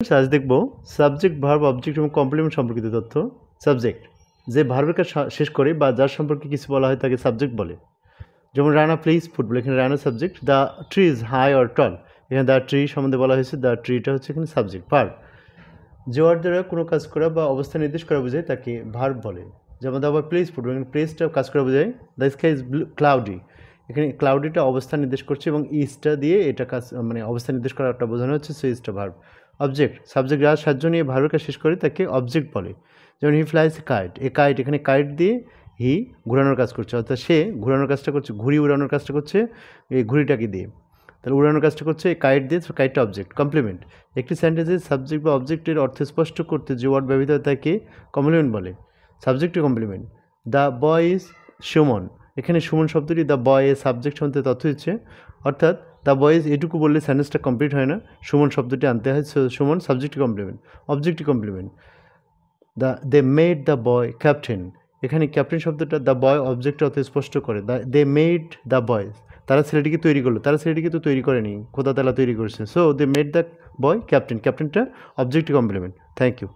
আজ দেখব subject verb object এবং কমপ্লিমেন্ট সম্পর্কিত তথ্য। সাবজেক্ট যে ভার্বের কাজ শেষ করে বা যার সম্পর্কে কিছু বলা হয় তাকে সাবজেক্ট বলে। যেমন রানা প্লেইস ফুটবল, এখানে Rana subject. The tree is high or tall, এখানে দ্য ট্রি সম্বন্ধে বলা হয়েছে, দ্য ট্রিটা হচ্ছে এখানে সাবজেক্ট। ভার্ব যে ওয়ার্ড দ্বারা কোনো কাজ করা বা অবস্থা নির্দেশ করা বোঝায় তাকে ভার্ব বলে। যেমন দ্য বয় প্লেইস ফুটবল, এখানে প্লেসটা কাজ করা বোঝায়। দ্য স্কাই ইজ ক্লাউডি, এখানে ক্লাউডিটা অবস্থা নির্দেশ করছে এবং ইজটা দিয়ে এটা কাজ মানে অবস্থা নির্দেশ করাটা বোঝানো হচ্ছে, সো ইজটা ভার্ব। অবজেক্ট সাবজেক্ট যার সাহায্য নিয়ে ভার্বের কাজ শেষ করে তাকে অবজেক্ট বলে। যেমন হি ফ্লাইজ কাইট, এ কাইট এখানে কাইট দিয়ে হি ঘোরানোর কাজ করছে, অর্থাৎ সে ঘোরানোর কাজটা করছে, ঘুড়ি উড়ানোর কাজটা করছে এই ঘুড়িটাকে দিয়ে, তাহলে উড়ানোর কাজটা করছে এই কাইট দিয়ে, কাইটটা অবজেক্ট। কমপ্লিমেন্ট একটি সেন্টেন্সের সাবজেক্ট বা অবজেক্টের অর্থ স্পষ্ট করতে যে ওয়ার্ড ব্যবহৃত হয় তাকে কমপ্লিমেন্ট বলে। Subjective complement the boy is Suman, এখানে সুমন শব্দটি দ্য বয় এর সাবজেক্ট সম্বন্ধে তথ্য দিচ্ছে, অর্থাৎ দ্য বয়েজ এটুকু বললে সেন্টেন্সটা কমপ্লিট হয় না, সুমন শব্দটি আনতে হয়, Suman subjective complement. Objective complement they made the boy captain, এখানে ক্যাপ্টেন শব্দটা দ্য বয় অবজেক্টটা অত স্পষ্ট করে। দে মেড দ্য বয়, তারা ছেলেটিকে তৈরি করলো, তারা ছেলেটিকে তো তৈরি করেনি, খোদা তালা তৈরি করেছে, so they made the boy captain, ক্যাপ্টেনটা অবজেক্টিভ কমপ্লিমেন্ট। Thank you.